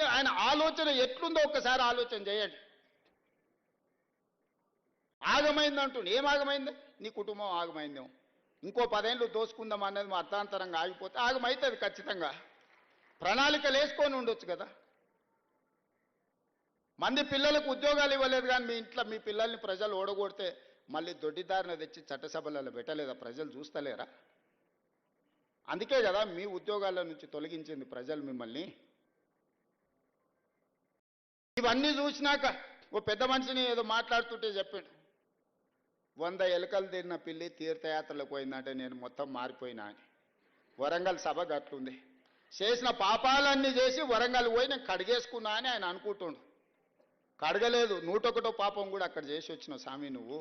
అంటే ఆయన ఆలోచన ఎట్లుందో ఒక్కసారి ఆలోచన చేయండి. ఆగమైందంటుండే, ఏం ఆగమైంది? నీ కుటుంబం ఆగమైందేమో, ఇంకో 10 ఏళ్ళు దోసుకుందాం అన్నది మా అర్థాంతరంగా ఆగిపోతే ఆగమైతుంది ఖచ్చితంగా. ప్రణాళికలు వేసుకొని ఉండొచ్చు కదా. మంది పిల్లలకు ఉద్యోగాలు ఇవ్వలేదు కానీ మీ ఇంట్లో మీ పిల్లల్ని ప్రజలు ఓడగొడితే మళ్ళీ దొడ్డిదారిన తెచ్చి చట్టసభలలో పెట్టలేదా? ప్రజలు చూస్తలేరా? అందుకే కదా మీ ఉద్యోగాల నుంచి తొలగించింది ప్రజలు మిమ్మల్ని. ఇవన్నీ చూసినాక ఓ పెద్ద మనిషిని ఏదో మాట్లాడుతుంటే చెప్పాడు, 100 ఎలుకలు తిన్న పిల్లి తీర్థయాత్రలకు పోయిందంటే నేను మొత్తం మారిపోయినా అని. వరంగల్ సభ గట్లుంది. చేసిన పాపాలన్నీ చేసి వరంగల్ పోయి నేను కడిగేసుకున్నా అని ఆయన అనుకుంటుండు. కడగలేదు, 101 పాపం కూడా అక్కడ చేసి వచ్చిన స్వామి నువ్వు.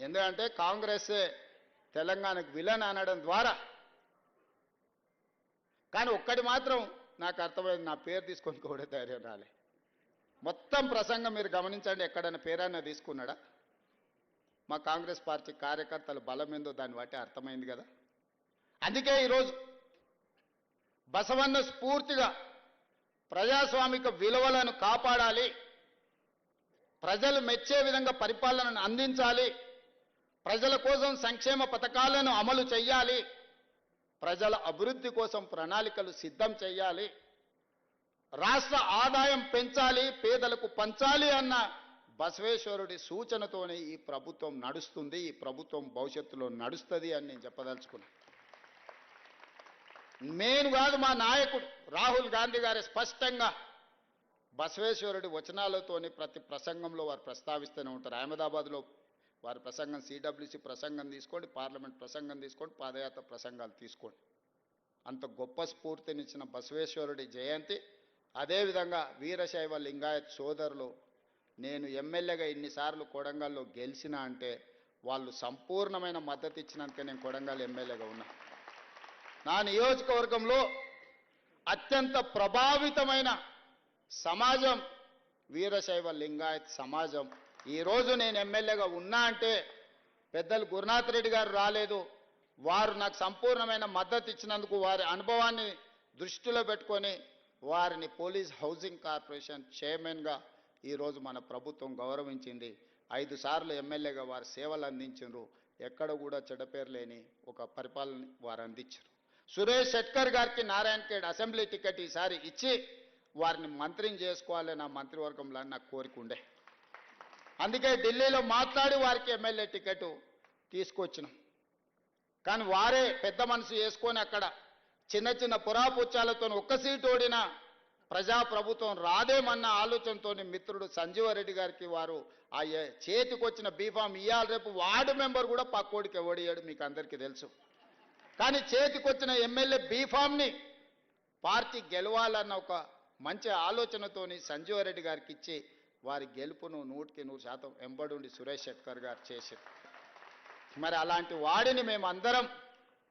ఎందుకంటే కాంగ్రెస్సే తెలంగాణకు విలన్ అనడం ద్వారా. కానీ ఒక్కటి మాత్రం నాకు అర్థమైంది, నా పేరు తీసుకొని కూడా ధైర్యం రాలే. మొత్తం ప్రసంగం మీరు గమనించండి, ఎక్కడైనా పేరన్నా తీసుకున్నాడా? మా కాంగ్రెస్ పార్టీ కార్యకర్తల బలం ఏందో దాన్ని బట్టి అర్థమైంది కదా. అందుకే ఈరోజు బసవన్న స్ఫూర్తిగా ప్రజాస్వామిక విలువలను కాపాడాలి, ప్రజలు మెచ్చే విధంగా పరిపాలనను అందించాలి, ప్రజల కోసం సంక్షేమ పథకాలను అమలు చేయాలి, ప్రజల అభివృద్ధి కోసం ప్రణాళికలు సిద్ధం చేయాలి, రాష్ట్ర ఆదాయం పెంచాలి, పేదలకు పంచాలి అన్న బసవేశ్వరుడి సూచనతోనే ఈ ప్రభుత్వం నడుస్తుంది, ఈ ప్రభుత్వం భవిష్యత్తులో నడుస్తుంది అని నేను చెప్పదలుచుకున్నాను. నేను కాదు, మా నాయకుడు రాహుల్ గాంధీ గారి స్పష్టంగా బసవేశ్వరుడి వచనాలతోని ప్రతి ప్రసంగంలో వారు ప్రస్తావిస్తూనే ఉంటారు. అహ్మదాబాద్లో వారి ప్రసంగం, సిడబ్ల్యూసి ప్రసంగం తీసుకోండి, పార్లమెంట్ ప్రసంగం తీసుకోండి, పాదయాత్ర ప్రసంగాలు తీసుకోండి. అంత గొప్ప స్ఫూర్తినిచ్చిన బసవేశ్వరుడి జయంతి. అదేవిధంగా వీరశైవ లింగాయత్ సోదరులు, నేను ఎమ్మెల్యేగా ఇన్నిసార్లు కొడంగల్లో గెలిచినా అంటే వాళ్ళు సంపూర్ణమైన మద్దతు ఇచ్చినందుకే నేను కొడంగల్ ఎమ్మెల్యేగా ఉన్నా. నా నియోజకవర్గంలో అత్యంత ప్రభావితమైన సమాజం వీరశైవ లింగాయత్ సమాజం. ఈరోజు నేను ఎమ్మెల్యేగా ఉన్నా అంటే పెద్దలు గురునాథ్ రెడ్డి గారు రాలేదు, వారు నాకు సంపూర్ణమైన మద్దతు ఇచ్చినందుకు వారి అనుభవాన్ని దృష్టిలో పెట్టుకొని వారిని పోలీస్ హౌసింగ్ కార్పొరేషన్ చైర్మన్గా ఈరోజు మన ప్రభుత్వం గౌరవించింది. 5 సార్లు ఎమ్మెల్యేగా వారు సేవలు అందించారు. ఎక్కడ కూడా చెడ్డపేరు లేని ఒక పరిపాలన వారు అందించారు. సురేష్ శెట్కర్ గారికి నారాయణఖేడ్ అసెంబ్లీ టికెట్ ఈసారి ఇచ్చి వారిని మంత్రిని చేసుకోవాలి నా మంత్రివర్గంలో నాకు కోరిక ఉండే. అందుకే ఢిల్లీలో మాట్లాడి వారికి ఎమ్మెల్యే టికెట్ తీసుకొచ్చినాం. కానీ వారే పెద్ద మనసు చేసుకొని అక్కడ చిన్న చిన్న పురాపుచ్చాలతో ఒక్క సీటు ఓడిన ప్రజాప్రభుత్వం రాదేమన్న ఆలోచనతో మిత్రుడు సంజీవరెడ్డి గారికి వారు ఆ చేతికొచ్చిన బీఫామ్ ఇయ్యాలి, రేపు వార్డు మెంబర్ కూడా పక్కోడికి ఓడియాడు, మీకు అందరికీ తెలుసు. కానీ చేతికొచ్చిన ఎమ్మెల్యే బీఫామ్ని పార్టీ గెలవాలన్న ఒక మంచి ఆలోచనతోని సంజీవరెడ్డి గారికి ఇచ్చి వారి గెలుపును 100% ఎంబడుండి సురేష్ శెట్కర్ గారు చేశారు. మరి అలాంటి వాడిని మేమందరం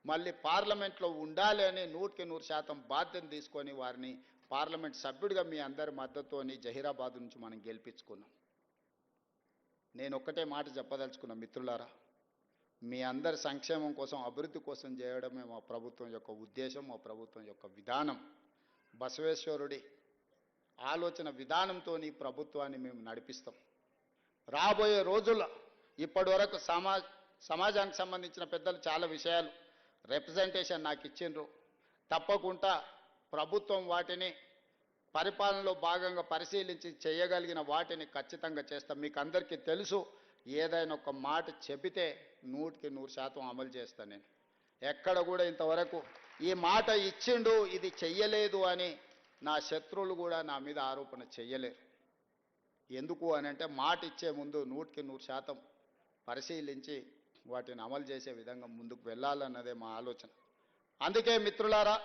మళ్ళీ పార్లమెంట్లో ఉండాలి అని 100% బాధ్యత తీసుకొని వారిని పార్లమెంట్ సభ్యుడిగా మీ అందరి మద్దతుతోని జహీరాబాద్ నుంచి మనం గెలిపించుకున్నాం. నేను ఒక్కటే మాట చెప్పదలుచుకున్నా మిత్రులారా, మీ అందరి సంక్షేమం కోసం, అభివృద్ధి కోసం చేయడమే మా ప్రభుత్వం యొక్క ఉద్దేశం, మా ప్రభుత్వం యొక్క విధానం. బసవేశ్వరుడి ఆలోచన విధానంతో ఈ ప్రభుత్వాన్ని మేము నడిపిస్తాం. రాబోయే రోజుల్లో ఇప్పటి వరకు సమాజానికి సంబంధించిన పెద్దలు చాలా విషయాలు రిప్రజెంటేషన్ నాకు ఇచ్చిండ్రు. తప్పకుండా ప్రభుత్వం వాటిని పరిపాలనలో భాగంగా పరిశీలించి చేయగలిగిన వాటిని ఖచ్చితంగా చేస్తాం. మీకు అందరికీ తెలుసు, ఏదైనా ఒక మాట చెబితే 100% అమలు చేస్తాను. నేను ఎక్కడ కూడా ఇంతవరకు ఈ మాట ఇచ్చిండు ఇది చెయ్యలేదు అని నా శత్రువులు కూడా నా మీద ఆరోపణ చెయ్యలేరు. ఎందుకు అని అంటే మాట ఇచ్చే ముందు 100% పరిశీలించి వాటిని అమలు చేసే విధంగా ముందుకు వెళ్ళాలన్నదే మా ఆలోచన. అందుకే మిత్రులారా,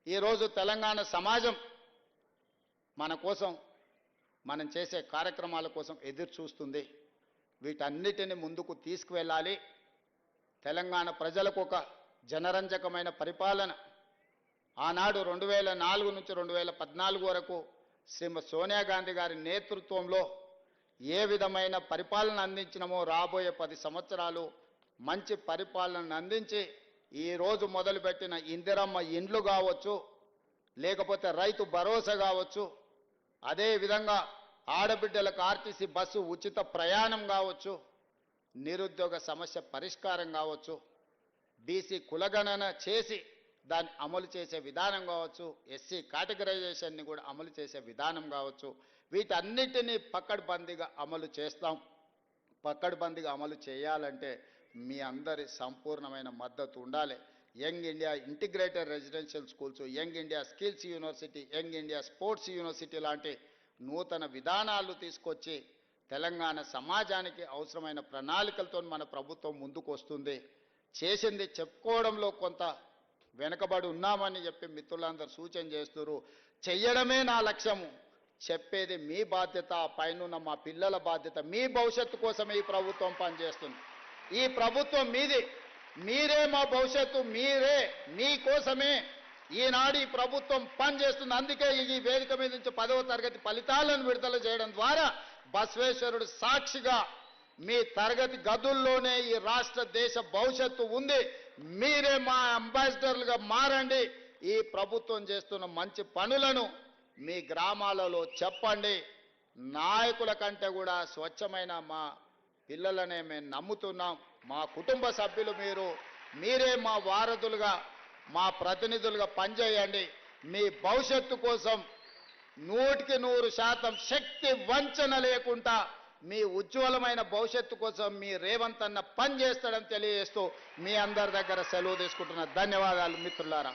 ఈరోజు తెలంగాణ సమాజం మన కోసం, మనం చేసే కార్యక్రమాల కోసం ఎదురు చూస్తుంది. వీటన్నిటిని ముందుకు తీసుకువెళ్ళాలి. తెలంగాణ ప్రజలకు ఒక జనరంజకమైన పరిపాలన ఆనాడు 2004 నుంచి 2014 వరకు శ్రీమతి సోనియా గాంధీ గారి నేతృత్వంలో ఏ విధమైన పరిపాలన అందించినామో రాబోయే 10 సంవత్సరాలు మంచి పరిపాలనను అందించి ఈరోజు మొదలుపెట్టిన ఇందిరమ్మ ఇండ్లు కావచ్చు, లేకపోతే రైతు భరోసా కావచ్చు, అదేవిధంగా ఆడబిడ్డలకు ఆర్టీసీ బస్సు ఉచిత ప్రయాణం కావచ్చు, నిరుద్యోగ సమస్య పరిష్కారం కావచ్చు, బీసీ కులగణన చేసి దాన్ని అమలు చేసే విధానం కావచ్చు, ఎస్సీ కేటగరైజేషన్ని కూడా అమలు చేసే విధానం కావచ్చు, వీటన్నిటినీ పక్కడ్బందీగా అమలు చేస్తాం. పక్కడ్బందీగా అమలు చేయాలంటే మీ అందరి సంపూర్ణమైన మద్దతు ఉండాలి. Young India integrated residential schools, young India skills university, young India sports university లాంటి నూతన విధానాలు తీసుకొచ్చి తెలంగాణ సమాజానికి అవసరమైన ప్రణాళికలతో మన ప్రభుత్వం ముందుకు వస్తుంది. చేసింది చెప్పుకోవడంలో కొంత వెనకబడి ఉన్నామని చెప్పి మిత్రులందరూ సూచన చేస్తున్నారు. చెయ్యడమే నా లక్ష్యము, చెప్పేది మీ బాధ్యత, పైన మా పిల్లల బాధ్యత. మీ భవిష్యత్తు కోసమే ఈ ప్రభుత్వం పనిచేస్తుంది. ఈ ప్రభుత్వం మీది, మీరే మా భవిష్యత్తు, మీరే, మీకోసమే ఈనాడు ఈ ప్రభుత్వం పనిచేస్తుంది. అందుకే ఈ వేదిక మీద నుంచి 10వ తరగతి ఫలితాలను విడుదల చేయడం ద్వారా బసవేశ్వరుడు సాక్షిగా మీ తరగతి గదుల్లోనే ఈ రాష్ట్ర దేశ భవిష్యత్తు ఉంది. మీరే మా అంబాసిడర్లుగా మారండి. ఈ ప్రభుత్వం చేస్తున్న మంచి పనులను మీ గ్రామాలలో చెప్పండి. నాయకుల కంటే కూడా స్వచ్ఛమైన మా పిల్లలనే మేము నమ్ముతున్నాం. మా కుటుంబ సభ్యులు మీరే మా వారధులుగా, మా ప్రతినిధులుగా పనిచేయండి. మీ భవిష్యత్తు కోసం 100% శక్తి వంచన లేకుండా మీ ఉజ్వలమైన భవిష్యత్తు కోసం మీ రేవంత్ అన్న పనిచేస్తాడని తెలియజేస్తూ మీ అందరి దగ్గర సెలవు తీసుకుంటున్న ధన్యవాదాలు మిత్రులారా.